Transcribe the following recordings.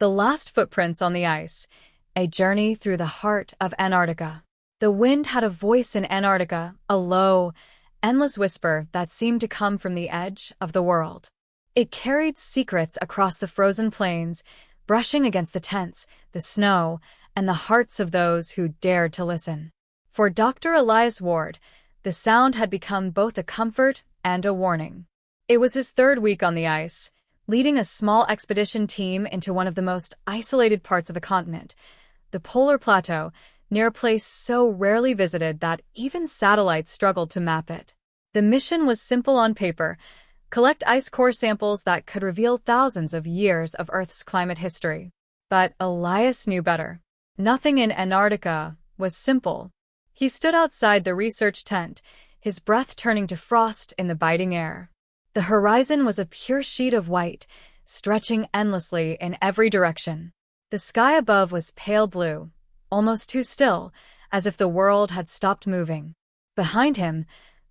The Last Footprints on the Ice, a journey through the heart of Antarctica. The wind had a voice in Antarctica, a low, endless whisper that seemed to come from the edge of the world. It carried secrets across the frozen plains, brushing against the tents, the snow, and the hearts of those who dared to listen. For Dr. Elias Ward, the sound had become both a comfort and a warning. It was his third week on the ice, leading a small expedition team into one of the most isolated parts of the continent, the Polar Plateau, near a place so rarely visited that even satellites struggled to map it. The mission was simple on paper: collect ice core samples that could reveal thousands of years of Earth's climate history. But Elias knew better. Nothing in Antarctica was simple. He stood outside the research tent, his breath turning to frost in the biting air. The horizon was a pure sheet of white, stretching endlessly in every direction. The sky above was pale blue, almost too still, as if the world had stopped moving. Behind him,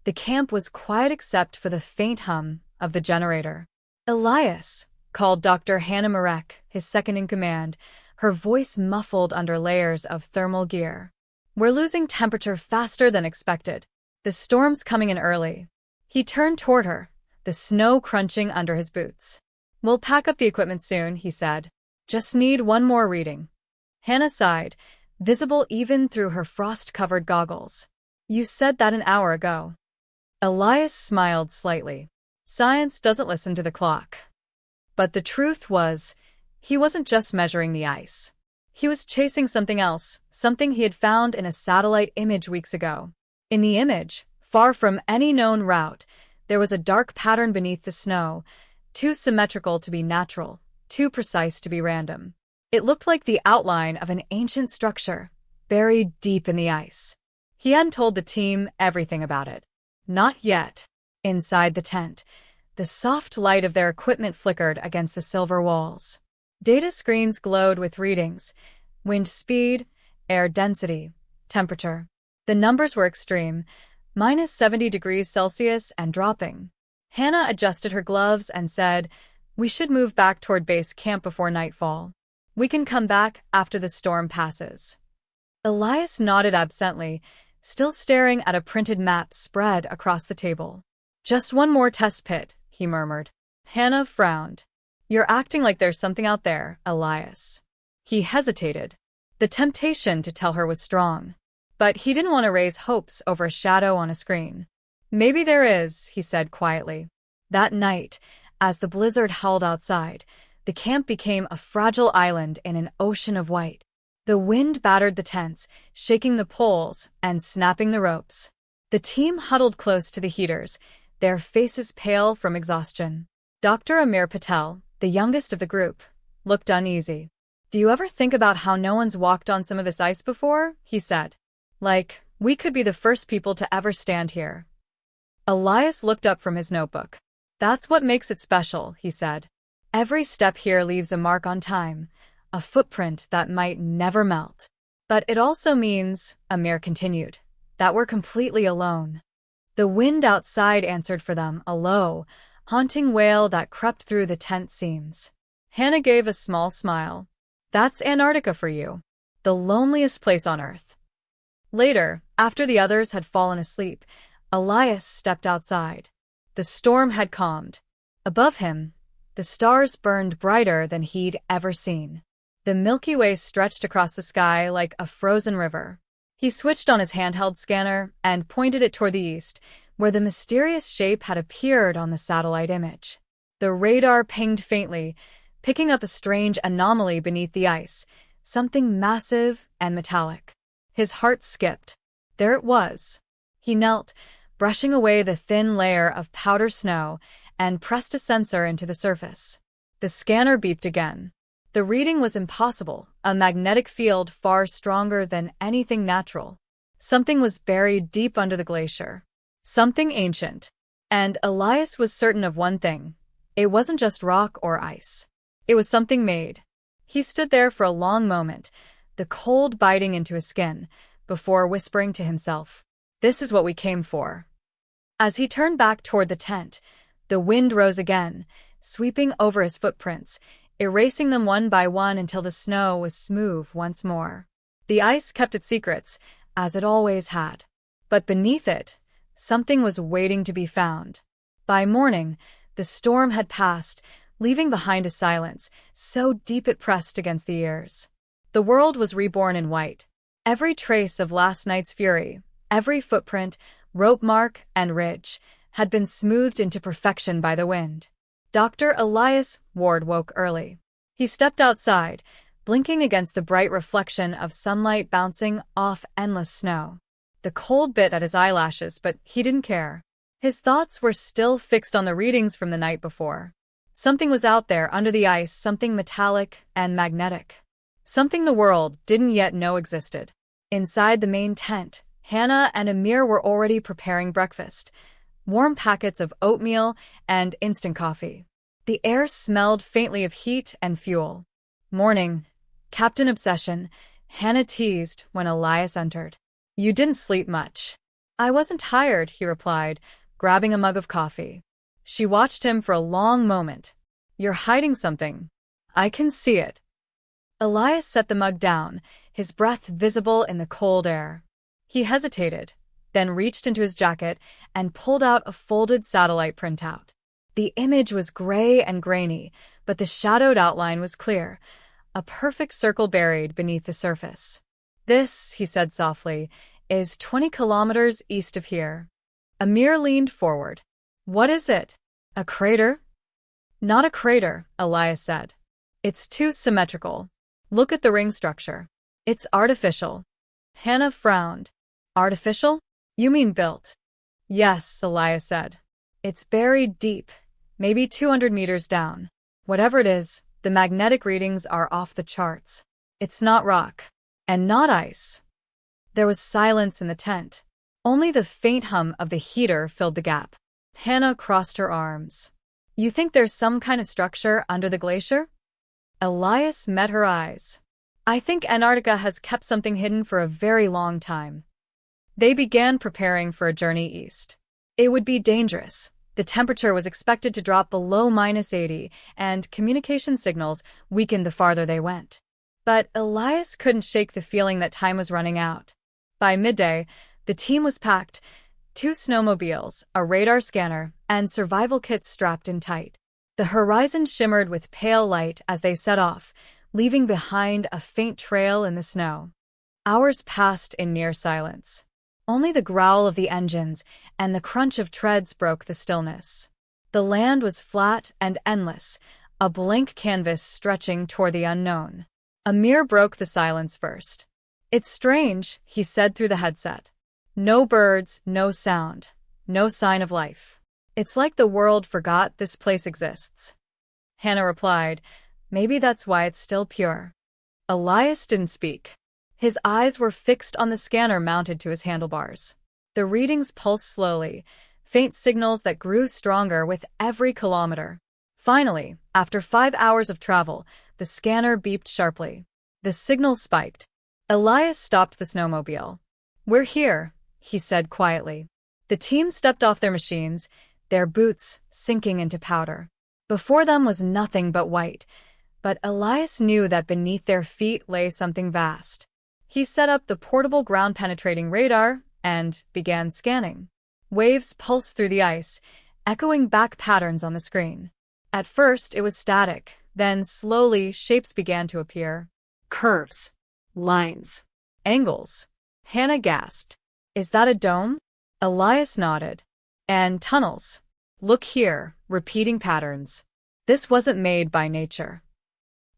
the camp was quiet except for the faint hum of the generator. "Elias," called Dr. Hannah Marek, his second-in-command, her voice muffled under layers of thermal gear. "We're losing temperature faster than expected. The storm's coming in early." He turned toward her, the snow crunching under his boots. "We'll pack up the equipment soon," he said. "Just need one more reading." Hannah sighed, visible even through her frost-covered goggles. "You said that an hour ago." Elias smiled slightly. "Science doesn't listen to the clock." But the truth was, he wasn't just measuring the ice. He was chasing something else, something he had found in a satellite image weeks ago. In the image, far from any known route, there was a dark pattern beneath the snow, too symmetrical to be natural, too precise to be random. It looked like the outline of an ancient structure, buried deep in the ice. He hadn't told the team everything about it. Not yet. Inside the tent, the soft light of their equipment flickered against the silver walls. Data screens glowed with readings: wind speed, air density, temperature. The numbers were extreme, minus 70 degrees Celsius and dropping. Hannah adjusted her gloves and said, "We should move back toward base camp before nightfall. We can come back after the storm passes." Elias nodded absently, still staring at a printed map spread across the table. "Just one more test pit," he murmured. Hannah frowned. "You're acting like there's something out there, Elias." He hesitated. The temptation to tell her was strong. But he didn't want to raise hopes over a shadow on a screen. "Maybe there is," he said quietly. That night, as the blizzard howled outside, the camp became a fragile island in an ocean of white. The wind battered the tents, shaking the poles and snapping the ropes. The team huddled close to the heaters, their faces pale from exhaustion. Dr. Amir Patel, the youngest of the group, looked uneasy. "Do you ever think about how no one's walked on some of this ice before?" he said. "Like, we could be the first people to ever stand here." Elias looked up from his notebook. "That's what makes it special," he said. "Every step here leaves a mark on time, a footprint that might never melt. But it also means," Amir continued, "that we're completely alone." The wind outside answered for them, a low, haunting wail that crept through the tent seams. Hannah gave a small smile. "That's Antarctica for you. The loneliest place on Earth." Later, after the others had fallen asleep, Elias stepped outside. The storm had calmed. Above him, the stars burned brighter than he'd ever seen. The Milky Way stretched across the sky like a frozen river. He switched on his handheld scanner and pointed it toward the east, where the mysterious shape had appeared on the satellite image. The radar pinged faintly, picking up a strange anomaly beneath the ice, something massive and metallic. His heart skipped. There it was. He knelt, brushing away the thin layer of powder snow, and pressed a sensor into the surface. The scanner beeped again. The reading was impossible, a magnetic field far stronger than anything natural. Something was buried deep under the glacier. Something ancient. And Elias was certain of one thing. It wasn't just rock or ice. It was something made. He stood there for a long moment, the cold biting into his skin, before whispering to himself, "This is what we came for." As he turned back toward the tent, the wind rose again, sweeping over his footprints, erasing them one by one until the snow was smooth once more. The ice kept its secrets, as it always had. But beneath it, something was waiting to be found. By morning, the storm had passed, leaving behind a silence so deep it pressed against the ears. The world was reborn in white. Every trace of last night's fury, every footprint, rope mark, and ridge, had been smoothed into perfection by the wind. Dr. Elias Ward woke early. He stepped outside, blinking against the bright reflection of sunlight bouncing off endless snow. The cold bit at his eyelashes, but he didn't care. His thoughts were still fixed on the readings from the night before. Something was out there under the ice, something metallic and magnetic. Something the world didn't yet know existed. Inside the main tent, Hannah and Amir were already preparing breakfast. Warm packets of oatmeal and instant coffee. The air smelled faintly of heat and fuel. Morning, Captain Obsession, Hannah teased when Elias entered. You didn't sleep much. I wasn't tired, he replied, grabbing a mug of coffee. She watched him for a long moment. You're hiding something. I can see it. Elias set the mug down, his breath visible in the cold air. He hesitated, then reached into his jacket and pulled out a folded satellite printout. The image was gray and grainy, but the shadowed outline was clear, a perfect circle buried beneath the surface. This, he said softly, is 20 kilometers east of here. Amir leaned forward. What is it? A crater? Not a crater, Elias said. It's too symmetrical. Look at the ring structure. It's artificial. Hannah frowned. Artificial? You mean built? Yes, Elias said. It's buried deep, maybe 200 meters down. Whatever it is, the magnetic readings are off the charts. It's not rock. And not ice. There was silence in the tent. Only the faint hum of the heater filled the gap. Hannah crossed her arms. You think there's some kind of structure under the glacier? Elias met her eyes. I think Antarctica has kept something hidden for a very long time. They began preparing for a journey east. It would be dangerous. The temperature was expected to drop below -80, and communication signals weakened the farther they went. But Elias couldn't shake the feeling that time was running out. By midday, the team was packed. 2 snowmobiles, a radar scanner, and survival kits strapped in tight. The horizon shimmered with pale light as they set off, leaving behind a faint trail in the snow. Hours passed in near silence. Only the growl of the engines and the crunch of treads broke the stillness. The land was flat and endless, a blank canvas stretching toward the unknown. Amir broke the silence first. It's strange, he said through the headset. No birds, no sound, no sign of life. It's like the world forgot this place exists. Hannah replied, maybe that's why it's still pure. Elias didn't speak. His eyes were fixed on the scanner mounted to his handlebars. The readings pulsed slowly, faint signals that grew stronger with every kilometer. Finally, after 5 hours of travel, the scanner beeped sharply. The signal spiked. Elias stopped the snowmobile. We're here, he said quietly. The team stepped off their machines, their boots sinking into powder. Before them was nothing but white, but Elias knew that beneath their feet lay something vast. He set up the portable ground-penetrating radar and began scanning. Waves pulsed through the ice, echoing back patterns on the screen. At first, it was static. Then, slowly, shapes began to appear. Curves. Lines. Angles. Hannah gasped. Is that a dome? Elias nodded. And tunnels. Look here, repeating patterns. This wasn't made by nature.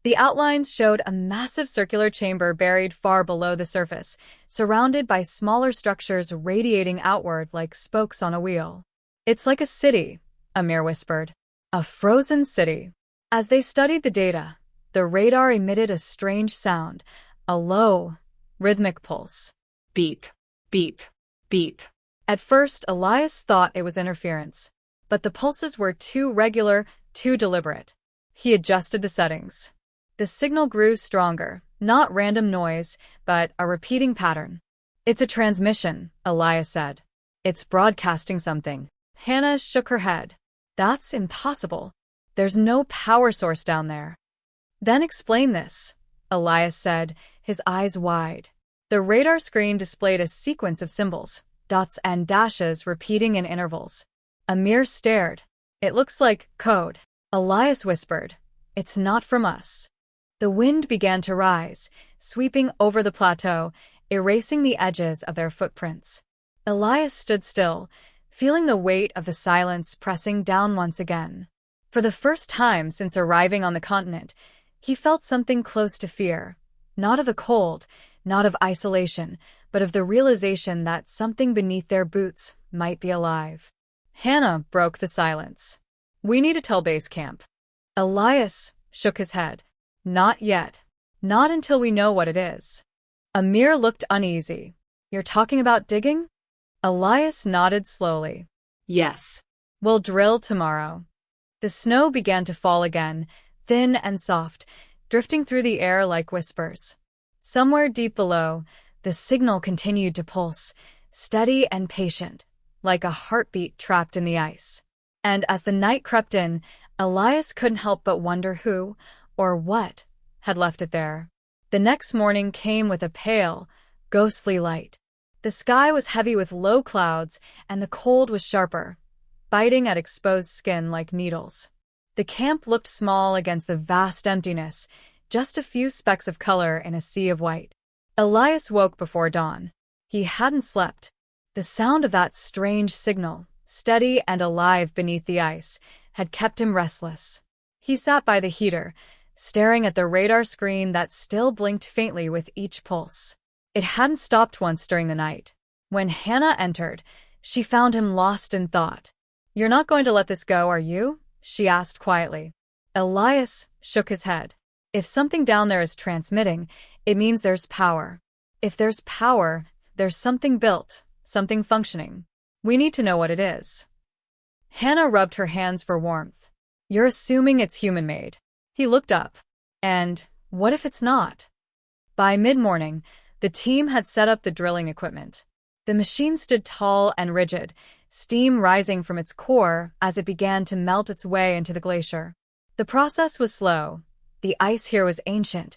The outlines showed a massive circular chamber buried far below the surface, surrounded by smaller structures radiating outward like spokes on a wheel. It's like a city, Amir whispered. A frozen city. As they studied the data, the radar emitted a strange sound, a low, rhythmic pulse. Beep, beep, beep. At first, Elias thought it was interference, but the pulses were too regular, too deliberate. He adjusted the settings. The signal grew stronger, not random noise, but a repeating pattern. It's a transmission, Elias said. It's broadcasting something. Hannah shook her head. That's impossible. There's no power source down there. Then explain this, Elias said, his eyes wide. The radar screen displayed a sequence of symbols, dots and dashes repeating in intervals. Amir stared. It looks like code. Elias whispered, it's not from us. The wind began to rise, sweeping over the plateau, erasing the edges of their footprints. Elias stood still, feeling the weight of the silence pressing down once again. For the first time since arriving on the continent, he felt something close to fear. Not of the cold, not of isolation, but of the realization that something beneath their boots might be alive. Hannah broke the silence. We need to tell base camp. Elias shook his head. Not yet. Not until we know what it is. Amir looked uneasy. You're talking about digging? Elias nodded slowly. Yes. We'll drill tomorrow. The snow began to fall again, thin and soft, drifting through the air like whispers. Somewhere deep below, the signal continued to pulse, steady and patient, like a heartbeat trapped in the ice. And as the night crept in, Elias couldn't help but wonder who, or what, had left it there. The next morning came with a pale, ghostly light. The sky was heavy with low clouds, and the cold was sharper, biting at exposed skin like needles. The camp looked small against the vast emptiness, just a few specks of color in a sea of white. Elias woke before dawn. He hadn't slept. The sound of that strange signal, steady and alive beneath the ice, had kept him restless. He sat by the heater, staring at the radar screen that still blinked faintly with each pulse. It hadn't stopped once during the night. When Hannah entered, she found him lost in thought. You're not going to let this go, are you? She asked quietly. Elias shook his head. If something down there is transmitting, it means there's power. If there's power, there's something built, something functioning. We need to know what it is. Hannah rubbed her hands for warmth. You're assuming it's human-made. He looked up. And what if it's not? By mid-morning, the team had set up the drilling equipment. The machine stood tall and rigid, steam rising from its core as it began to melt its way into the glacier. The process was slow. The ice here was ancient,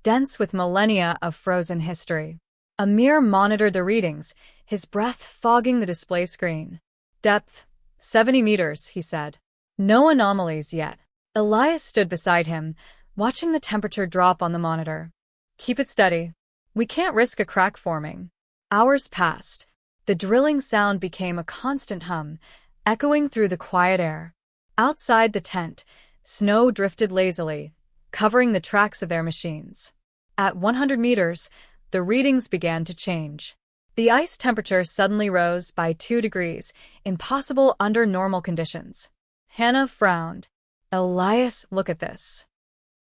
dense with millennia of frozen history. Amir monitored the readings, his breath fogging the display screen. Depth, 70 meters, he said. No anomalies yet. Elias stood beside him, watching the temperature drop on the monitor. Keep it steady. We can't risk a crack forming. Hours passed. The drilling sound became a constant hum, echoing through the quiet air. Outside the tent, snow drifted lazily, covering the tracks of their machines. At 100 meters, the readings began to change. The ice temperature suddenly rose by 2 degrees, impossible under normal conditions. Hannah frowned. Elias, look at this.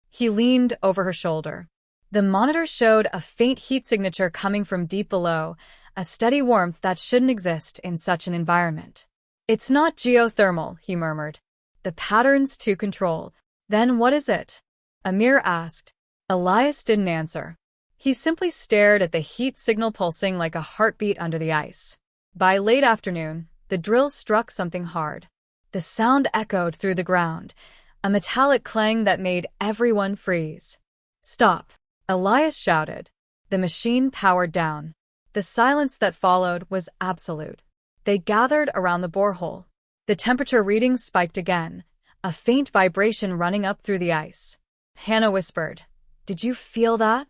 He leaned over her shoulder. The monitor showed a faint heat signature coming from deep below, a steady warmth that shouldn't exist in such an environment. It's not geothermal, he murmured. The pattern's too controlled. Then what is it? Amir asked. Elias didn't answer. He simply stared at the heat signal pulsing like a heartbeat under the ice. By late afternoon, the drill struck something hard. The sound echoed through the ground, a metallic clang that made everyone freeze. Stop, Elias shouted. The machine powered down. The silence that followed was absolute. They gathered around the borehole. The temperature readings spiked again, a faint vibration running up through the ice. Hannah whispered, Did you feel that?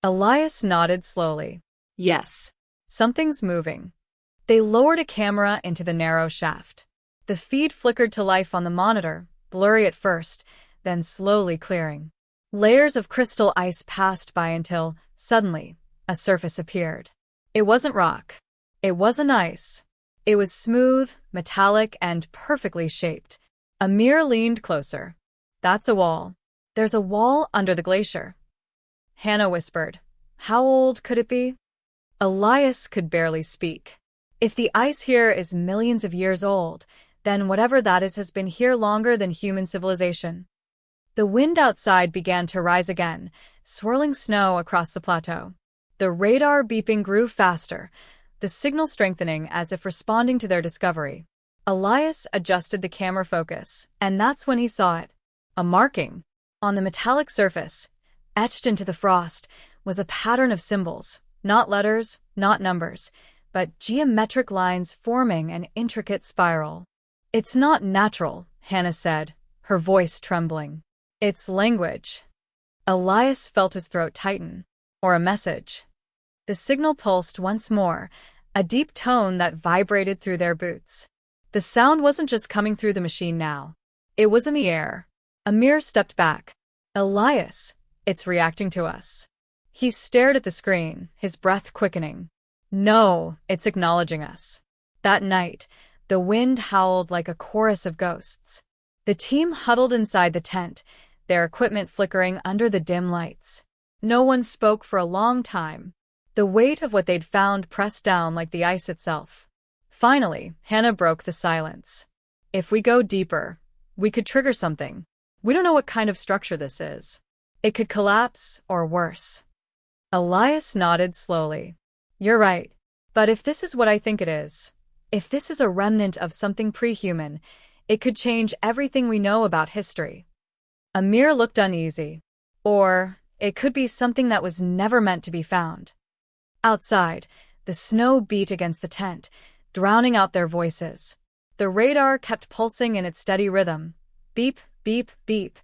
Elias nodded slowly. Yes. Something's moving. They lowered a camera into the narrow shaft. The feed flickered to life on the monitor, blurry at first, then slowly clearing. Layers of crystal ice passed by until, suddenly, a surface appeared. It wasn't rock. It wasn't ice. It was smooth, metallic, and perfectly shaped. Amir leaned closer. That's a wall. There's a wall under the glacier. Hannah whispered. How old could it be? Elias could barely speak. If the ice here is millions of years old, then whatever that is has been here longer than human civilization. The wind outside began to rise again, swirling snow across the plateau. The radar beeping grew faster, the signal strengthening as if responding to their discovery. Elias adjusted the camera focus, and that's when he saw it. A marking. On the metallic surface, etched into the frost, was a pattern of symbols, not letters, not numbers, but geometric lines forming an intricate spiral. "It's not natural," Hannah said, her voice trembling. "It's language." Elias felt his throat tighten. Or a message. The signal pulsed once more, a deep tone that vibrated through their boots. The sound wasn't just coming through the machine now. It was in the air. Amir stepped back. "Elias, it's reacting to us." He stared at the screen, his breath quickening. "No, it's acknowledging us." That night, the wind howled like a chorus of ghosts. The team huddled inside the tent, their equipment flickering under the dim lights. No one spoke for a long time. The weight of what they'd found pressed down like the ice itself. Finally, Hannah broke the silence. "If we go deeper, we could trigger something. We don't know what kind of structure this is. It could collapse, or worse." Elias nodded slowly. "You're right. But if this is what I think it is, if this is a remnant of something pre-human, it could change everything we know about history." Amir looked uneasy. "Or it could be something that was never meant to be found." Outside, the snow beat against the tent, drowning out their voices. The radar kept pulsing in its steady rhythm. Beep, beep, beep,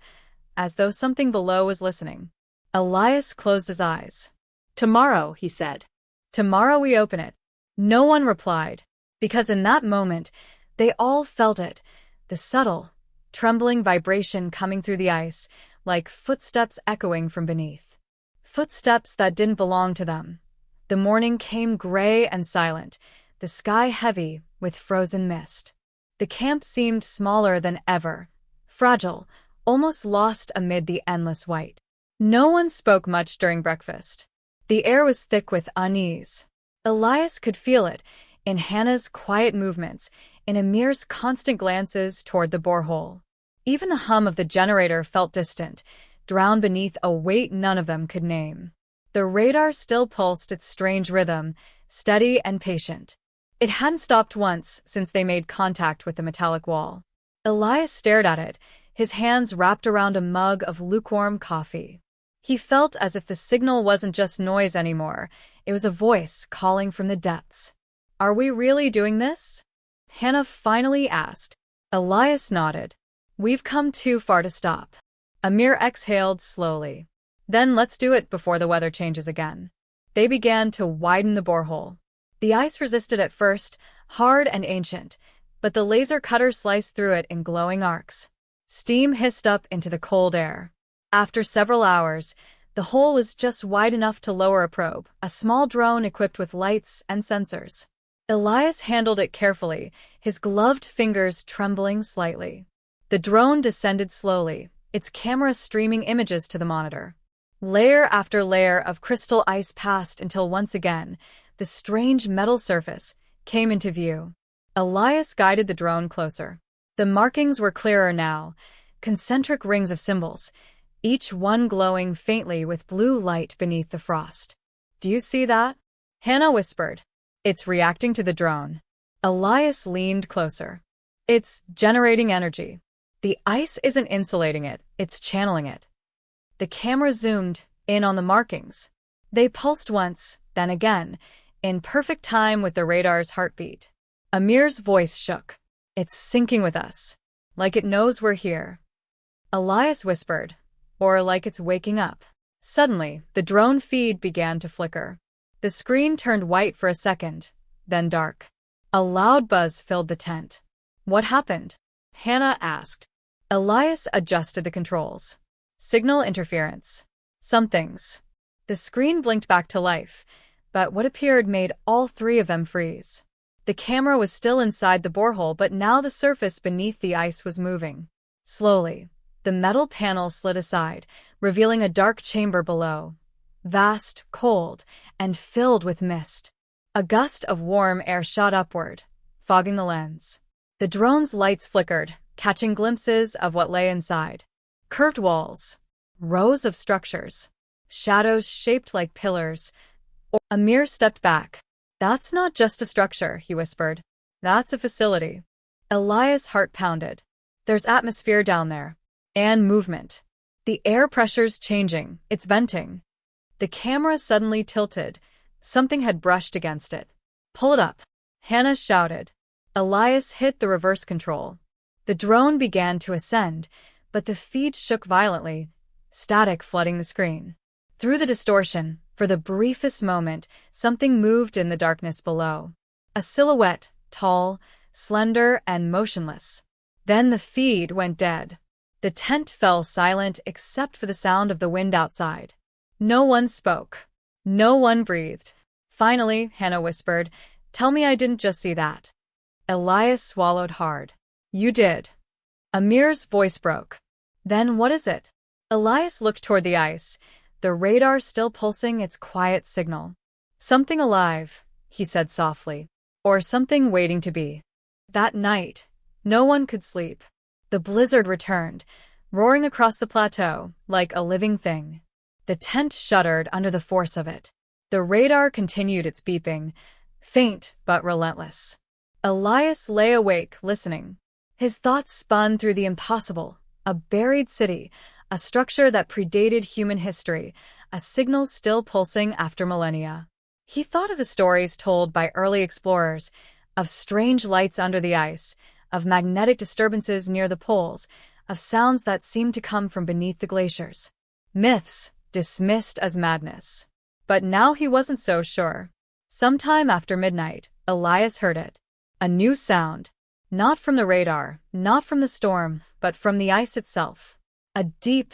as though something below was listening. Elias closed his eyes. "Tomorrow," he said. "Tomorrow we open it." No one replied, because in that moment, they all felt it, the subtle, trembling vibration coming through the ice, like footsteps echoing from beneath. Footsteps that didn't belong to them. The morning came gray and silent, the sky heavy with frozen mist. The camp seemed smaller than ever, fragile, almost lost amid the endless white. No one spoke much during breakfast. The air was thick with unease. Elias could feel it, in Hannah's quiet movements, in Amir's constant glances toward the borehole. Even the hum of the generator felt distant, drowned beneath a weight none of them could name. The radar still pulsed its strange rhythm, steady and patient. It hadn't stopped once since they made contact with the metallic wall. Elias stared at it, his hands wrapped around a mug of lukewarm coffee. He felt as if the signal wasn't just noise anymore, it was a voice calling from the depths. "Are we really doing this?" Hannah finally asked. Elias nodded. "We've come too far to stop." Amir exhaled slowly. "Then let's do it before the weather changes again." They began to widen the borehole. The ice resisted at first, hard and ancient, but the laser cutter sliced through it in glowing arcs. Steam hissed up into the cold air. After several hours, the hole was just wide enough to lower a probe, a small drone equipped with lights and sensors. Elias handled it carefully, his gloved fingers trembling slightly. The drone descended slowly, its camera streaming images to the monitor. Layer after layer of crystal ice passed until once again, the strange metal surface came into view. Elias guided the drone closer. The markings were clearer now, concentric rings of symbols, each one glowing faintly with blue light beneath the frost. "Do you see that?" Hannah whispered. "It's reacting to the drone." Elias leaned closer. "It's generating energy. The ice isn't insulating it, it's channeling it." The camera zoomed in on the markings. They pulsed once, then again, in perfect time with the radar's heartbeat. Amir's voice shook. "It's syncing with us, like it knows we're here." Elias whispered, "Or like it's waking up." Suddenly, the drone feed began to flicker. The screen turned white for a second, then dark. A loud buzz filled the tent. "What happened?" Hannah asked. Elias adjusted the controls. "Signal interference. Some things." The screen blinked back to life, but what appeared made all three of them freeze. The camera was still inside the borehole, but now the surface beneath the ice was moving. Slowly, the metal panel slid aside, revealing a dark chamber below. Vast, cold, and filled with mist. A gust of warm air shot upward, fogging the lens. The drone's lights flickered, catching glimpses of what lay inside. Curved walls, rows of structures, shadows shaped like pillars. Amir stepped back. "That's not just a structure," he whispered. "That's a facility." Elias' heart pounded. "There's atmosphere down there. And movement." The air pressure's changing. It's venting. The camera suddenly tilted. Something had brushed against it. Pull it up, Hannah shouted. Elias hit the reverse control. The drone began to ascend, but the feed shook violently, static flooding the screen. Through the distortion, for the briefest moment, something moved in the darkness below. A silhouette, tall, slender, and motionless. Then the feed went dead. The tent fell silent except for the sound of the wind outside. No one spoke. No one breathed. Finally, Hannah whispered, "Tell me I didn't just see that." Elias swallowed hard. "You did." Amir's voice broke. "Then what is it?" Elias looked toward the ice, the radar still pulsing its quiet signal. "Something alive," he said softly. "Or something waiting to be." That night, no one could sleep. The blizzard returned, roaring across the plateau like a living thing. The tent shuddered under the force of it. The radar continued its beeping, faint but relentless. Elias lay awake, listening. His thoughts spun through the impossible, a buried city, a structure that predated human history, a signal still pulsing after millennia. He thought of the stories told by early explorers, of strange lights under the ice, of magnetic disturbances near the poles, of sounds that seemed to come from beneath the glaciers. Myths, dismissed as madness. But now he wasn't so sure. Sometime after midnight, Elias heard it. A new sound. Not from the radar, not from the storm, but from the ice itself. A deep,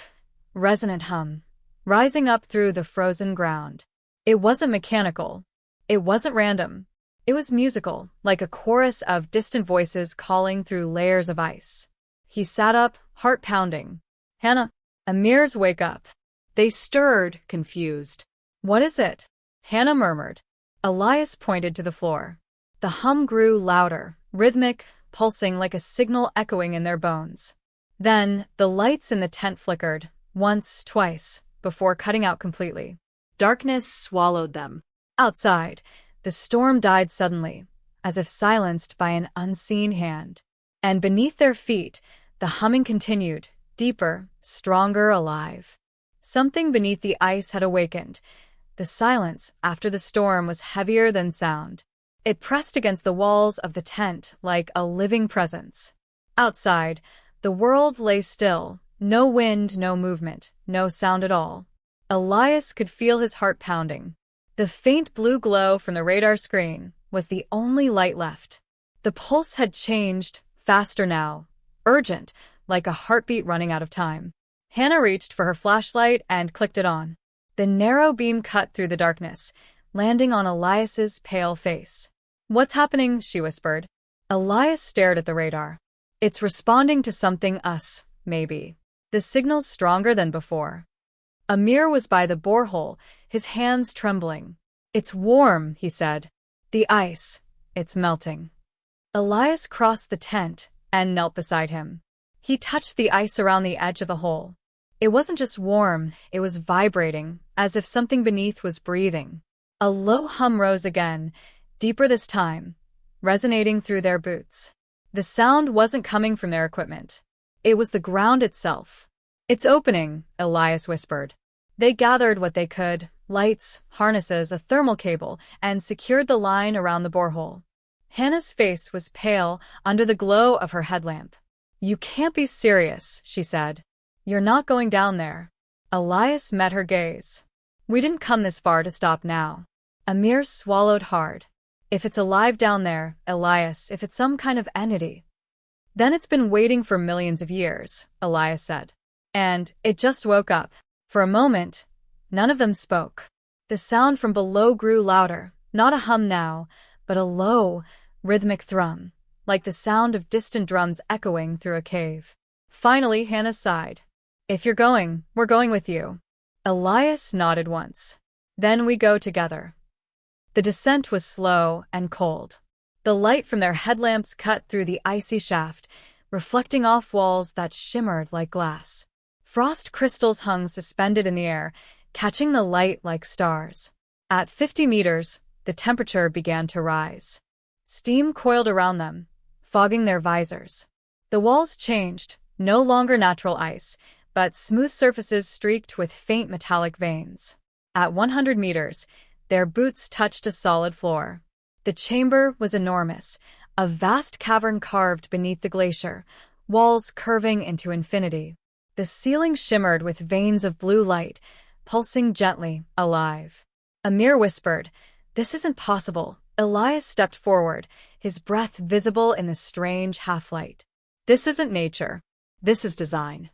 resonant hum, rising up through the frozen ground. It wasn't mechanical. It wasn't random. It was musical, like a chorus of distant voices calling through layers of ice. He sat up, heart pounding. "Hannah, Amir's wake up." They stirred, confused. "What is it?" Hannah murmured. Elias pointed to the floor. The hum grew louder, rhythmic, pulsing like a signal echoing in their bones. Then, the lights in the tent flickered, once, twice, before cutting out completely. Darkness swallowed them. Outside, the storm died suddenly, as if silenced by an unseen hand. And beneath their feet, the humming continued, deeper, stronger, alive. Something beneath the ice had awakened. The silence after the storm was heavier than sound. It pressed against the walls of the tent like a living presence. Outside, the world lay still, no wind, no movement, no sound at all. Elias could feel his heart pounding. The faint blue glow from the radar screen was the only light left. The pulse had changed, faster now, urgent, like a heartbeat running out of time. Hannah reached for her flashlight and clicked it on. The narrow beam cut through the darkness, landing on Elias's pale face. "What's happening?" she whispered. Elias stared at the radar. "It's responding to something maybe. The signal's stronger than before." Amir was by the borehole, his hands trembling. "It's warm," he said. "The ice, it's melting." Elias crossed the tent and knelt beside him. He touched the ice around the edge of the hole. It wasn't just warm, it was vibrating, as if something beneath was breathing. A low hum rose again, deeper this time, resonating through their boots. The sound wasn't coming from their equipment. It was the ground itself. "It's opening," Elias whispered. They gathered what they could, lights, harnesses, a thermal cable, and secured the line around the borehole. Hannah's face was pale under the glow of her headlamp. "You can't be serious," she said. "You're not going down there." Elias met her gaze. "We didn't come this far to stop now." Amir swallowed hard. "If it's alive down there, Elias, if it's some kind of entity, then it's been waiting for millions of years," Elias said. "And it just woke up." For a moment, none of them spoke. The sound from below grew louder, not a hum now, but a low, rhythmic thrum, like the sound of distant drums echoing through a cave. Finally, Hannah sighed. "If you're going, we're going with you." Elias nodded once. "Then we go together." The descent was slow and cold. The light from their headlamps cut through the icy shaft, reflecting off walls that shimmered like glass. Frost crystals hung suspended in the air, catching the light like stars. At 50 meters, the temperature began to rise. Steam coiled around them, fogging their visors. The walls changed, no longer natural ice, but smooth surfaces streaked with faint metallic veins. At 100 meters, their boots touched a solid floor. The chamber was enormous, a vast cavern carved beneath the glacier, walls curving into infinity. The ceiling shimmered with veins of blue light, pulsing gently, alive. Amir whispered, "This isn't possible." Elias stepped forward, his breath visible in the strange half-light. "This isn't nature. This is design."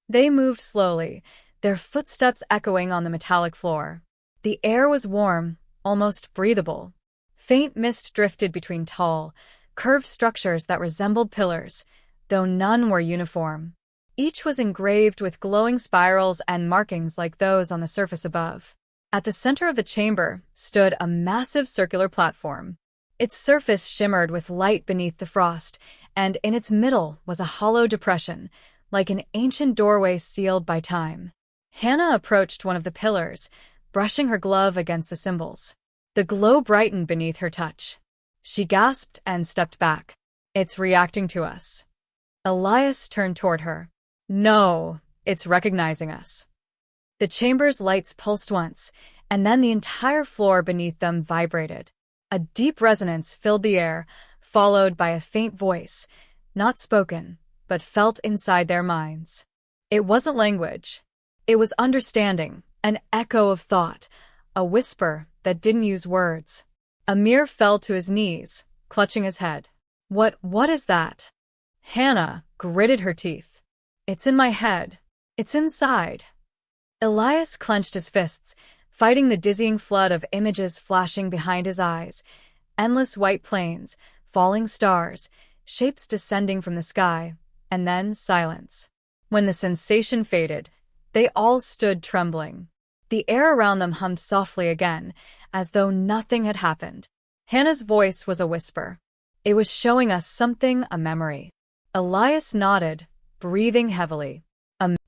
They moved slowly, their footsteps echoing on the metallic floor. The air was warm, almost breathable. Faint mist drifted between tall, curved structures that resembled pillars, though none were uniform. Each was engraved with glowing spirals and markings like those on the surface above. At the center of the chamber stood a massive circular platform. Its surface shimmered with light beneath the frost, and in its middle was a hollow depression, like an ancient doorway sealed by time. Hannah approached one of the pillars, brushing her glove against the symbols. The glow brightened beneath her touch. She gasped and stepped back. "It's reacting to us." Elias turned toward her. "No, it's recognizing us." The chamber's lights pulsed once, and then the entire floor beneath them vibrated. A deep resonance filled the air, followed by a faint voice, not spoken, but felt inside their minds. It wasn't language. It was understanding, an echo of thought, a whisper that didn't use words. Amir fell to his knees, clutching his head. What is that?" Hannah gritted her teeth. "It's in my head. It's inside." Elias clenched his fists, fighting the dizzying flood of images flashing behind his eyes. Endless white plains, falling stars, shapes descending from the sky, and then silence. When the sensation faded, they all stood trembling. The air around them hummed softly again, as though nothing had happened. Hannah's voice was a whisper. "It was showing us something, a memory." Elias nodded, breathing heavily.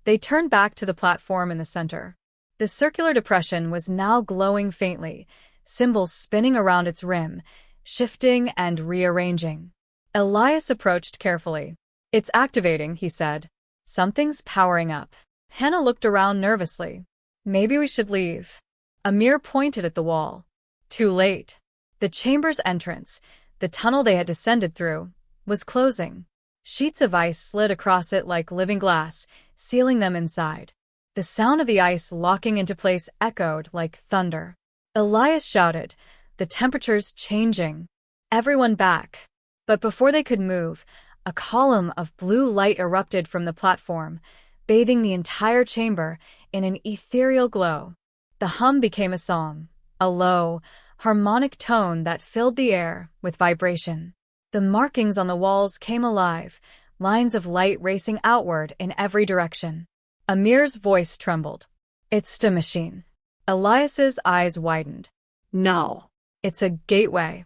They turned back to the platform in the center. The circular depression was now glowing faintly, symbols spinning around its rim, shifting and rearranging. Elias approached carefully. "It's activating," he said. "Something's powering up." Hannah looked around nervously. "Maybe we should leave." Amir pointed at the wall. Too late. The chamber's entrance, the tunnel they had descended through, was closing. Sheets of ice slid across it like living glass, sealing them inside. The sound of the ice locking into place echoed like thunder. Elias shouted, "The temperature's changing. Everyone back." But before they could move, a column of blue light erupted from the platform, bathing the entire chamber in an ethereal glow. The hum became a song, a low, harmonic tone that filled the air with vibration. The markings on the walls came alive, lines of light racing outward in every direction. Amir's voice trembled. "It's the machine." Elias's eyes widened. "No. It's a gateway."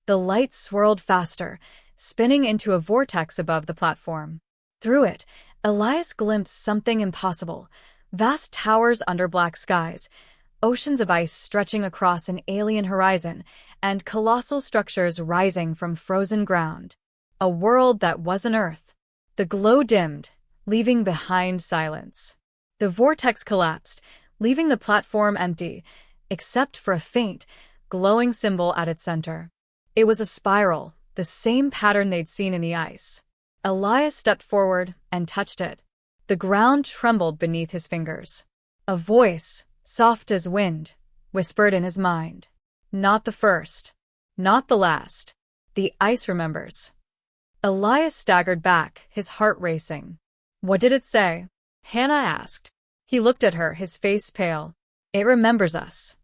The light swirled faster, spinning into a vortex above the platform. Through it, Elias glimpsed something impossible, vast towers under black skies, oceans of ice stretching across an alien horizon, and colossal structures rising from frozen ground. A world that wasn't Earth. The glow dimmed, leaving behind silence. The vortex collapsed, leaving the platform empty, except for a faint, glowing symbol at its center. It was a spiral, the same pattern they'd seen in the ice. Elias stepped forward and touched it. The ground trembled beneath his fingers. A voice, soft as wind, whispered in his mind. "Not the first. Not the last. The ice remembers." Elias staggered back, his heart racing. "What did it say?" Hannah asked. He looked at her, his face pale. "It remembers us."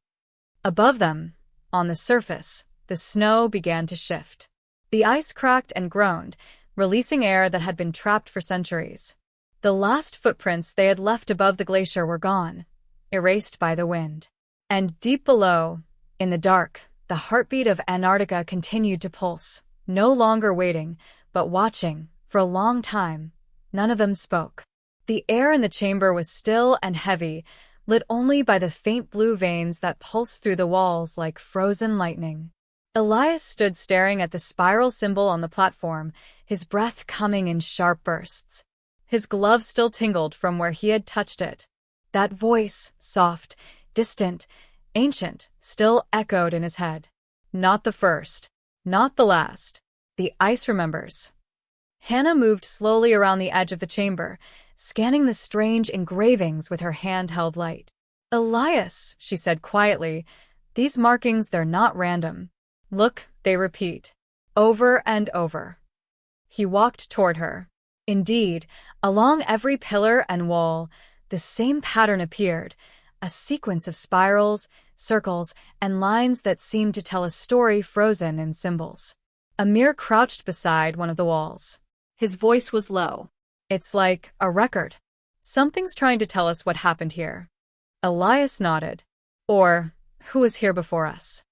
Above them, on the surface, the snow began to shift. The ice cracked and groaned, releasing air that had been trapped for centuries. The last footprints they had left above the glacier were gone, erased by the wind. And deep below, in the dark, the heartbeat of Antarctica continued to pulse, no longer waiting, but watching, for a long time. None of them spoke. The air in the chamber was still and heavy, lit only by the faint blue veins that pulsed through the walls like frozen lightning. Elias stood staring at the spiral symbol on the platform, his breath coming in sharp bursts. His glove still tingled from where he had touched it. That voice, soft, distant, ancient, still echoed in his head. Not the first. Not the last. The ice remembers. Hannah moved slowly around the edge of the chamber, scanning the strange engravings with her handheld light. "Elias," she said quietly, "these markings, they're not random. Look, they repeat. Over and over." He walked toward her. Indeed, along every pillar and wall, the same pattern appeared, a sequence of spirals, circles, and lines that seemed to tell a story frozen in symbols. Amir crouched beside one of the walls. His voice was low. "It's like a record. Something's trying to tell us what happened here." Elias nodded. "Or, who was here before us?"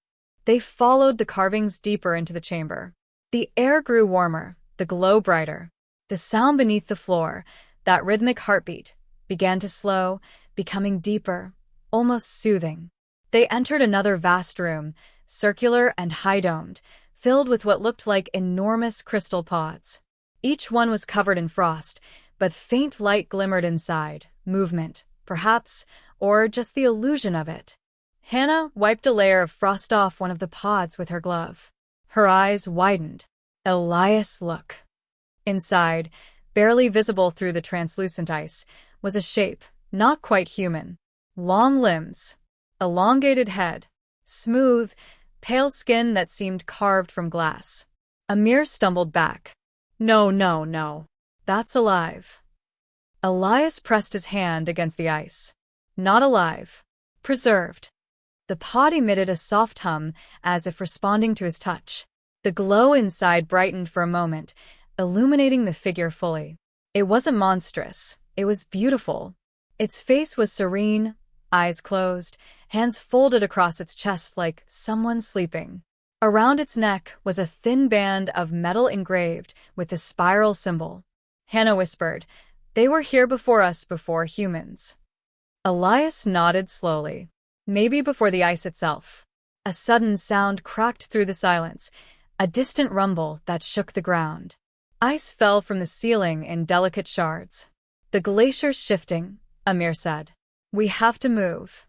They followed the carvings deeper into the chamber. The air grew warmer, the glow brighter. The sound beneath the floor, that rhythmic heartbeat, began to slow, becoming deeper, almost soothing. They entered another vast room, circular and high-domed, filled with what looked like enormous crystal pods. Each one was covered in frost, but faint light glimmered inside, movement, perhaps, or just the illusion of it. Hannah wiped a layer of frost off one of the pods with her glove. Her eyes widened. "Elias, look." Inside, barely visible through the translucent ice, was a shape, not quite human. Long limbs, elongated head, smooth, pale skin that seemed carved from glass. Amir stumbled back. "No, no, no. That's alive." Elias pressed his hand against the ice. "Not alive. Preserved." The pod emitted a soft hum, as if responding to his touch. The glow inside brightened for a moment, illuminating the figure fully. It wasn't monstrous. It was beautiful. Its face was serene, eyes closed, hands folded across its chest like someone sleeping. Around its neck was a thin band of metal engraved with the spiral symbol. Hannah whispered, "They were here before us, before humans." Elias nodded slowly. Maybe before the ice itself. A sudden sound cracked through the silence, a distant rumble that shook the ground. Ice fell from the ceiling in delicate shards. "The glacier's shifting," Amir said. "We have to move."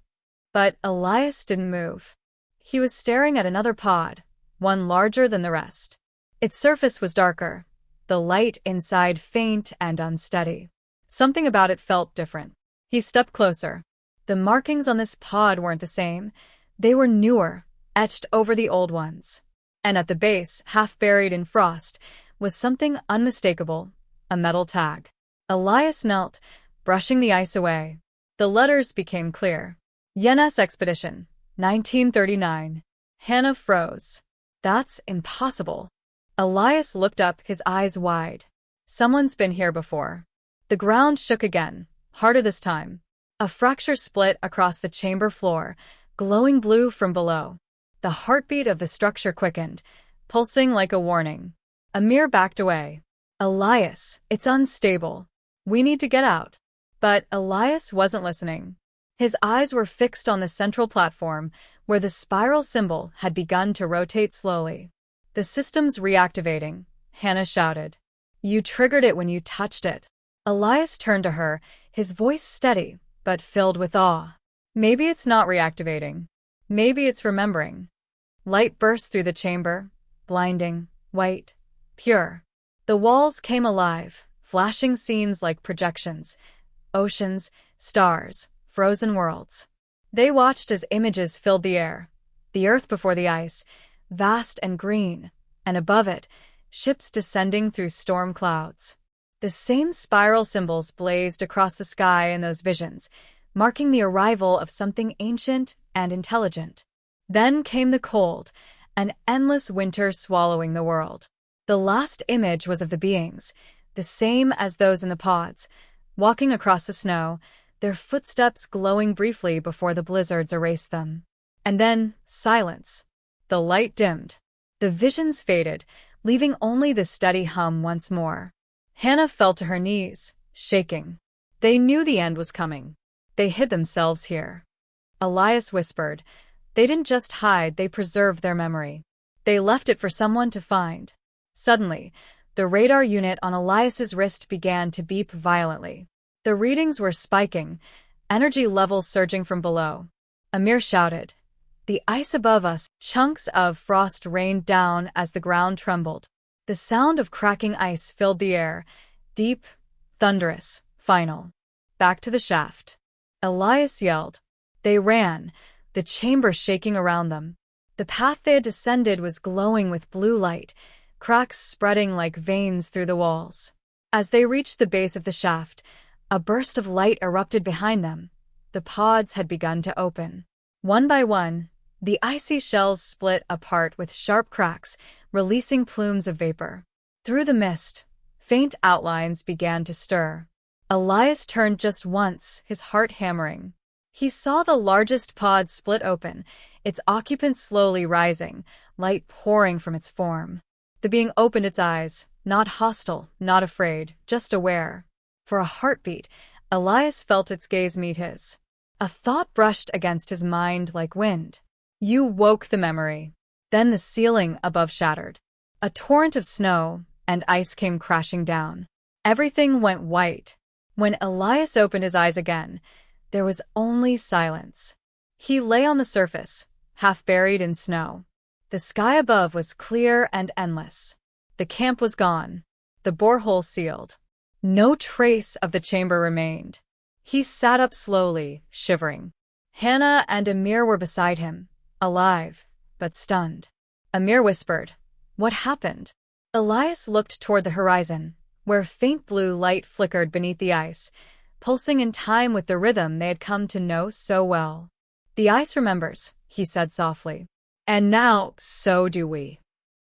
But Elias didn't move. He was staring at another pod, one larger than the rest. Its surface was darker, the light inside faint and unsteady. Something about it felt different. He stepped closer. The markings on this pod weren't the same. They were newer, etched over the old ones. And at the base, half buried in frost, was something unmistakable, a metal tag. Elias knelt, brushing the ice away. The letters became clear. "Yenes Expedition, 1939. Hannah froze. "That's impossible." Elias looked up, his eyes wide. "Someone's been here before." The ground shook again, harder this time. A fracture split across the chamber floor, glowing blue from below. The heartbeat of the structure quickened, pulsing like a warning. Amir backed away. "Elias, it's unstable. We need to get out." But Elias wasn't listening. His eyes were fixed on the central platform, where the spiral symbol had begun to rotate slowly. "The system's reactivating," Hannah shouted. "You triggered it when you touched it." Elias turned to her, his voice steady, but filled with awe. "Maybe it's not reactivating. Maybe it's remembering." Light burst through the chamber, blinding, white, pure. The walls came alive, flashing scenes like projections. Oceans, stars, frozen worlds. They watched as images filled the air. The earth before the ice, vast and green, and above it, ships descending through storm clouds. The same spiral symbols blazed across the sky in those visions, marking the arrival of something ancient and intelligent. Then came the cold, an endless winter swallowing the world. The last image was of the beings, the same as those in the pods, walking across the snow, their footsteps glowing briefly before the blizzards erased them. And then, silence. The light dimmed. The visions faded, leaving only the steady hum once more. Hannah fell to her knees, shaking. They knew the end was coming. They hid themselves here. Elias whispered, "They didn't just hide, they preserved their memory. They left it for someone to find." Suddenly, The radar unit on Elias's wrist began to beep violently. The readings were spiking, energy levels surging from below. Amir shouted. The ice above us, chunks of frost rained down as the ground trembled. The sound of cracking ice filled the air, deep, thunderous, final. Back to the shaft. Elias yelled. They ran, the chamber shaking around them. The path they had descended was glowing with blue light, cracks spreading like veins through the walls. As they reached the base of the shaft, a burst of light erupted behind them. The pods had begun to open. One by one, the icy shells split apart with sharp cracks, releasing plumes of vapor. Through the mist, faint outlines began to stir. Elias turned just once, his heart hammering. He saw the largest pod split open, its occupant slowly rising, light pouring from its form. The being opened its eyes, not hostile, not afraid, just aware. For a heartbeat, Elias felt its gaze meet his. A thought brushed against his mind like wind. You woke the memory. Then the ceiling above shattered. A torrent of snow and ice came crashing down. Everything went white. When Elias opened his eyes again, there was only silence. He lay on the surface, half buried in snow. The sky above was clear and endless. The camp was gone. The borehole sealed. No trace of the chamber remained. He sat up slowly, shivering. Hannah and Amir were beside him, alive, but stunned. Amir whispered, "What happened?" Elias looked toward the horizon, where faint blue light flickered beneath the ice, pulsing in time with the rhythm they had come to know so well. The ice remembers, he said softly. And now, so do we.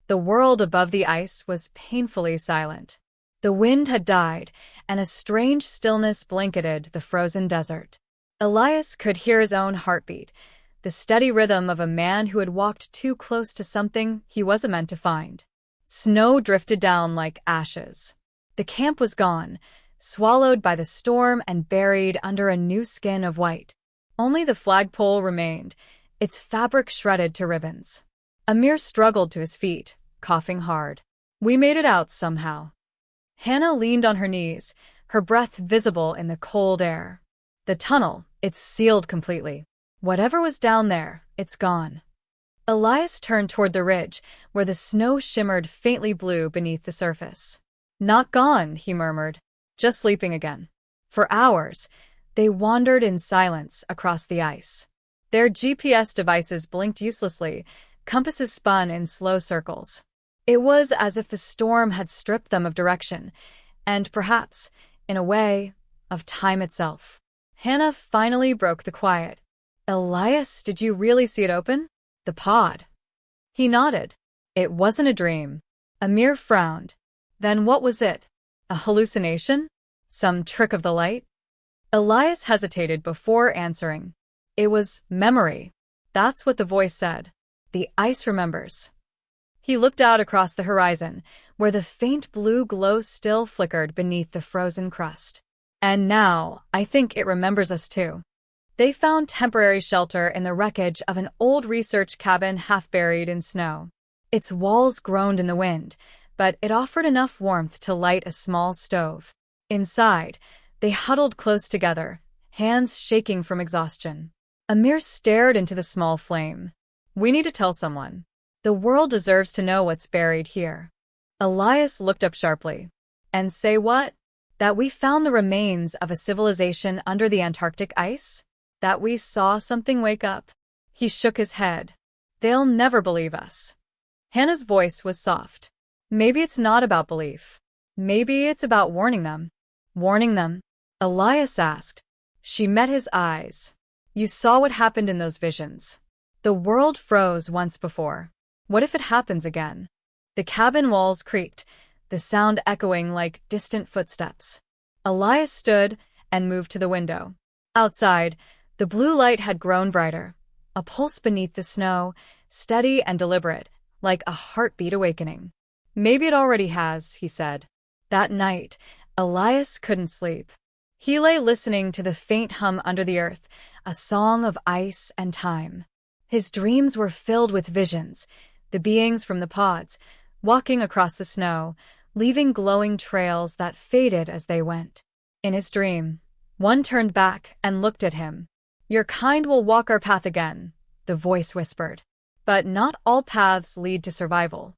The world above the ice was painfully silent. The wind had died, and a strange stillness blanketed the frozen desert. Elias could hear his own heartbeat, the steady rhythm of a man who had walked too close to something he wasn't meant to find. Snow drifted down like ashes. The camp was gone, swallowed by the storm and buried under a new skin of white. Only the flagpole remained, its fabric shredded to ribbons. Amir struggled to his feet, coughing hard. We made it out somehow. Hannah leaned on her knees, her breath visible in the cold air. The tunnel, it's sealed completely. Whatever was down there, it's gone. Elias turned toward the ridge, where the snow shimmered faintly blue beneath the surface. Not gone, he murmured. Just sleeping again. For hours, they wandered in silence across the ice. Their GPS devices blinked uselessly, compasses spun in slow circles. It was as if the storm had stripped them of direction, and perhaps, in a way, of time itself. Hannah finally broke the quiet. Elias, did you really see it open? The pod. He nodded. It wasn't a dream. Amir frowned. Then what was it? A hallucination? Some trick of the light? Elias hesitated before answering. It was memory. That's what the voice said. The ice remembers. He looked out across the horizon, where the faint blue glow still flickered beneath the frozen crust. And now, I think it remembers us too. They found temporary shelter in the wreckage of an old research cabin half buried in snow. Its walls groaned in the wind, but it offered enough warmth to light a small stove. Inside, they huddled close together, hands shaking from exhaustion. Amir stared into the small flame. We need to tell someone. The world deserves to know what's buried here. Elias looked up sharply. And say what? That we found the remains of a civilization under the Antarctic ice? That we saw something wake up? He shook his head. They'll never believe us. Hannah's voice was soft. Maybe it's not about belief. Maybe it's about warning them. Warning them? Elias asked. She met his eyes. You saw what happened in those visions. The world froze once before. What if it happens again? The cabin walls creaked, the sound echoing like distant footsteps. Elias stood and moved to the window. Outside, the blue light had grown brighter, a pulse beneath the snow, steady and deliberate, like a heartbeat awakening. Maybe it already has, he said. That night, Elias couldn't sleep. He lay listening to the faint hum under the earth, a song of ice and time. His dreams were filled with visions, the beings from the pods, walking across the snow, leaving glowing trails that faded as they went. In his dream, one turned back and looked at him. "Your kind will walk our path again," the voice whispered. "But not all paths lead to survival."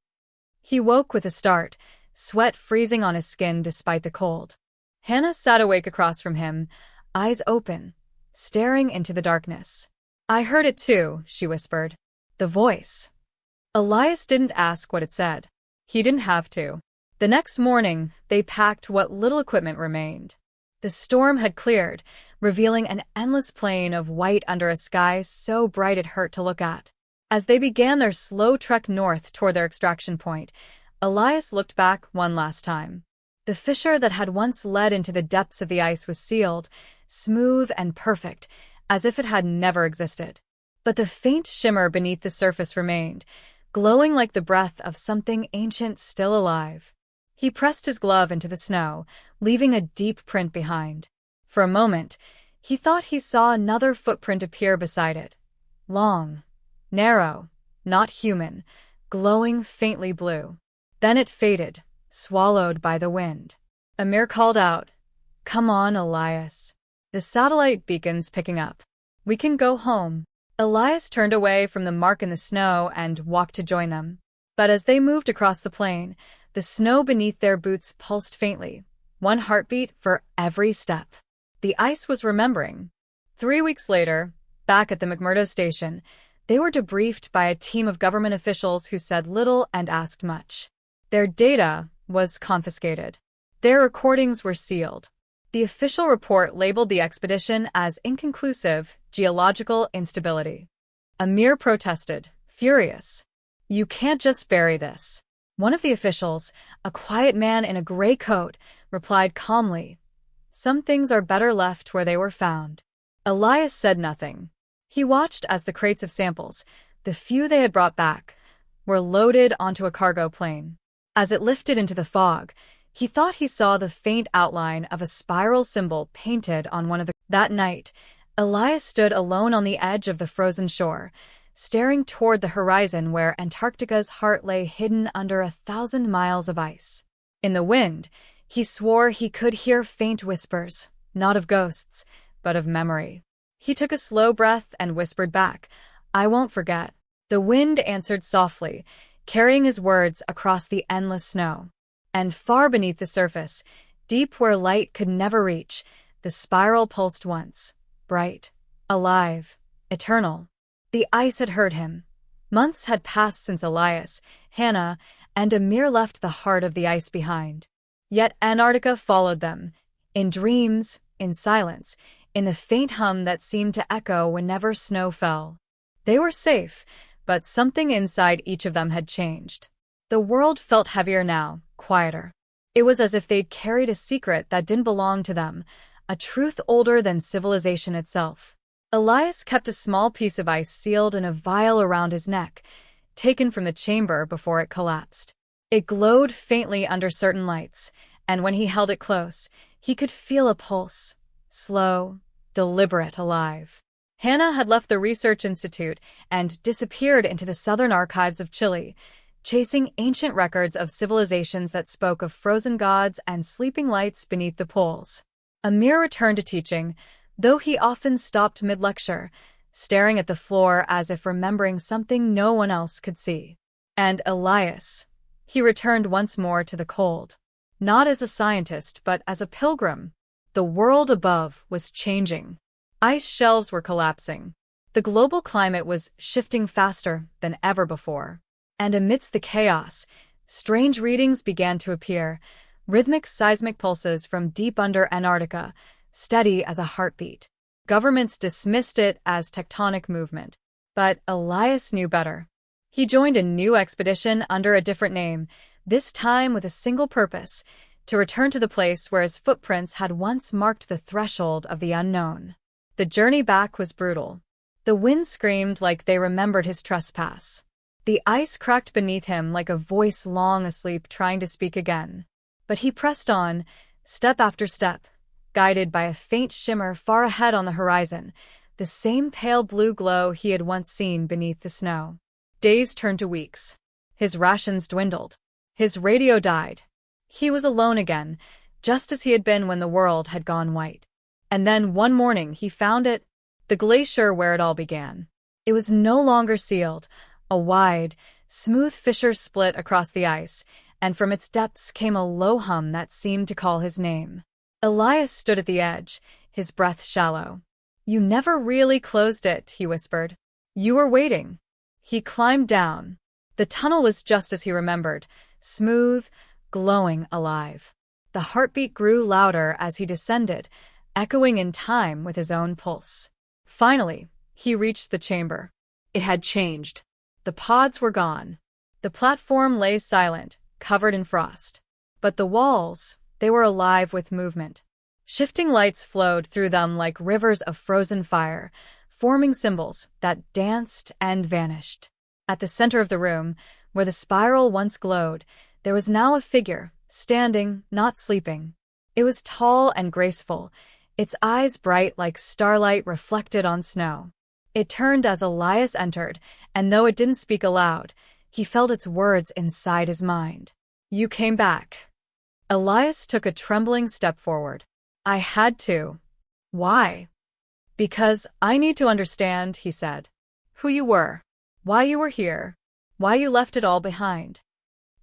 He woke with a start, sweat freezing on his skin despite the cold. Hannah sat awake across from him, eyes open, staring into the darkness. "I heard it too," she whispered. The voice. Elias didn't ask what it said. He didn't have to. The next morning, they packed what little equipment remained. The storm had cleared, revealing an endless plain of white under a sky so bright it hurt to look at. As they began their slow trek north toward their extraction point, Elias looked back one last time. The fissure that had once led into the depths of the ice was sealed, smooth and perfect, as if it had never existed. But the faint shimmer beneath the surface remained, glowing like the breath of something ancient still alive. He pressed his glove into the snow, leaving a deep print behind. For a moment, he thought he saw another footprint appear beside it. Long, narrow, not human, glowing faintly blue. Then it faded, swallowed by the wind. Amir called out, "Come on, Elias. The satellite beacon's picking up. We can go home." Elias turned away from the mark in the snow and walked to join them. But as they moved across the plain, the snow beneath their boots pulsed faintly, one heartbeat for every step. The ice was remembering. 3 weeks later, back at the McMurdo station, they were debriefed by a team of government officials who said little and asked much. Their data was confiscated. Their recordings were sealed. The official report labeled the expedition as inconclusive geological instability. Amir protested, furious. "You can't just bury this." One of the officials, a quiet man in a gray coat, replied calmly, "Some things are better left where they were found." Elias said nothing. He watched as the crates of samples, the few they had brought back, were loaded onto a cargo plane. As it lifted into the fog, he thought he saw the faint outline of a spiral symbol painted on one of the... That night, Elias stood alone on the edge of the frozen shore, staring toward the horizon where Antarctica's heart lay hidden under 1,000 miles of ice. In the wind, he swore he could hear faint whispers, not of ghosts, but of memory. He took a slow breath and whispered back, "I won't forget." The wind answered softly, carrying his words across the endless snow. And far beneath the surface, deep where light could never reach, the spiral pulsed once, bright, alive, eternal. The ice had heard him. Months had passed since Elias, Hannah, and Amir left the heart of the ice behind. Yet Antarctica followed them, in dreams, in silence, in the faint hum that seemed to echo whenever snow fell. They were safe, but something inside each of them had changed. The world felt heavier now, quieter. It was as if they'd carried a secret that didn't belong to them, a truth older than civilization itself. Elias kept a small piece of ice sealed in a vial around his neck, taken from the chamber before it collapsed. It glowed faintly under certain lights, and when he held it close, he could feel a pulse, slow, deliberate, alive. Hannah had left the research institute and disappeared into the southern archives of Chile, chasing ancient records of civilizations that spoke of frozen gods and sleeping lights beneath the poles. Amir returned to teaching, though he often stopped mid-lecture, staring at the floor as if remembering something no one else could see. And Elias, he returned once more to the cold. Not as a scientist, but as a pilgrim. The world above was changing. Ice shelves were collapsing. The global climate was shifting faster than ever before. And amidst the chaos, strange readings began to appear, rhythmic seismic pulses from deep under Antarctica, steady as a heartbeat. Governments dismissed it as tectonic movement. But Elias knew better. He joined a new expedition under a different name, this time with a single purpose, to return to the place where his footprints had once marked the threshold of the unknown. The journey back was brutal. The wind screamed like they remembered his trespass. The ice cracked beneath him like a voice long asleep trying to speak again. But he pressed on, step after step, guided by a faint shimmer far ahead on the horizon, the same pale blue glow he had once seen beneath the snow. Days turned to weeks. His rations dwindled. His radio died. He was alone again, just as he had been when the world had gone white. And then one morning he found it, the glacier where it all began. It was no longer sealed. A wide, smooth fissure split across the ice, and from its depths came a low hum that seemed to call his name. Elias stood at the edge, his breath shallow. "You never really closed it," he whispered. "You were waiting." He climbed down. The tunnel was just as he remembered, smooth, glowing, alive. The heartbeat grew louder as he descended, echoing in time with his own pulse. Finally, he reached the chamber. It had changed. The pods were gone. The platform lay silent, covered in frost. But the walls, they were alive with movement. Shifting lights flowed through them like rivers of frozen fire, forming symbols that danced and vanished. At the center of the room, where the spiral once glowed, there was now a figure, standing, not sleeping. It was tall and graceful, its eyes bright like starlight reflected on snow. It turned as Elias entered, and though it didn't speak aloud, he felt its words inside his mind. "You came back." Elias took a trembling step forward. "I had to." "Why?" "Because I need to understand," he said. "Who you were. Why you were here. Why you left it all behind."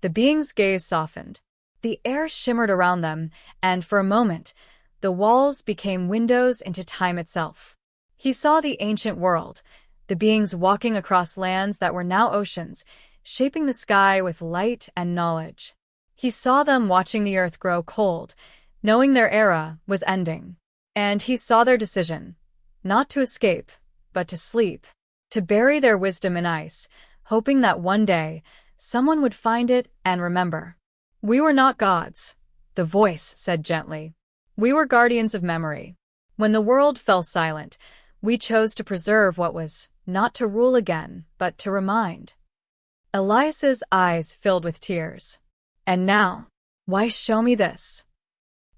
The being's gaze softened. The air shimmered around them, and for a moment, the walls became windows into time itself. He saw the ancient world, the beings walking across lands that were now oceans, shaping the sky with light and knowledge. He saw them watching the earth grow cold, knowing their era was ending. And he saw their decision, not to escape, but to sleep, to bury their wisdom in ice, hoping that one day someone would find it and remember. "We were not gods," the voice said gently. "We were guardians of memory. When the world fell silent, we chose to preserve what was, not to rule again, but to remind." Elias's eyes filled with tears. "And now, why show me this?"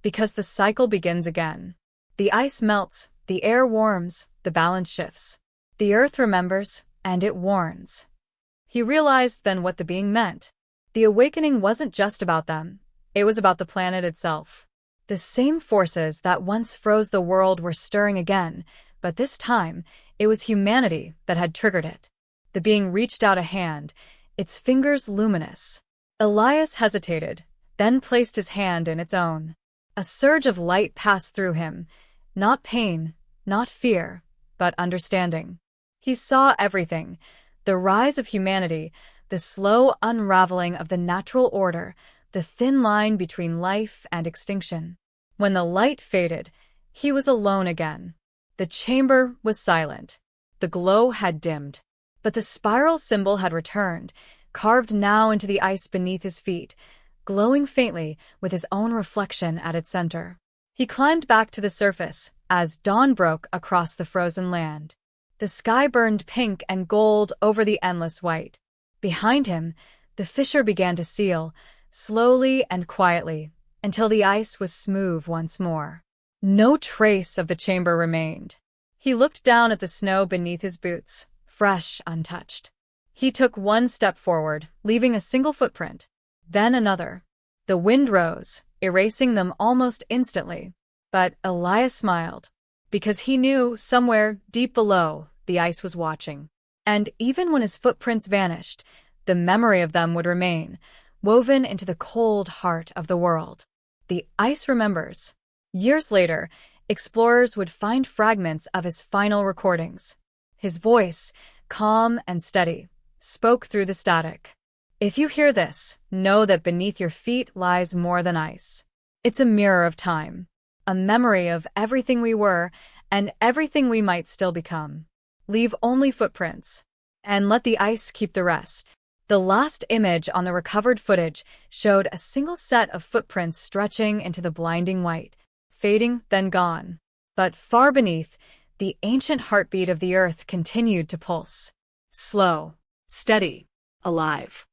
"Because the cycle begins again. The ice melts, the air warms, the balance shifts. The earth remembers, and it warns." He realized then what the being meant. The awakening wasn't just about them, it was about the planet itself. The same forces that once froze the world were stirring again, but this time, it was humanity that had triggered it. The being reached out a hand, its fingers luminous. Elias hesitated, then placed his hand in its own. A surge of light passed through him, not pain, not fear, but understanding. He saw everything, the rise of humanity, the slow unraveling of the natural order, the thin line between life and extinction. When the light faded, he was alone again. The chamber was silent. The glow had dimmed. But the spiral symbol had returned, carved now into the ice beneath his feet, glowing faintly with his own reflection at its center. He climbed back to the surface as dawn broke across the frozen land. The sky burned pink and gold over the endless white. Behind him, the fissure began to seal, slowly and quietly, until the ice was smooth once more. No trace of the chamber remained. He looked down at the snow beneath his boots, fresh, untouched. He took one step forward, leaving a single footprint, then another. The wind rose, erasing them almost instantly. But Elias smiled, because he knew somewhere deep below the ice was watching. And even when his footprints vanished, the memory of them would remain, woven into the cold heart of the world. The ice remembers. Years later, explorers would find fragments of his final recordings. His voice, calm and steady, spoke through the static. "If you hear this, know that beneath your feet lies more than ice. It's a mirror of time, a memory of everything we were and everything we might still become. Leave only footprints, and let the ice keep the rest." The last image on the recovered footage showed a single set of footprints stretching into the blinding white, fading, then gone. But far beneath, the ancient heartbeat of the earth continued to pulse. Slow, steady, alive.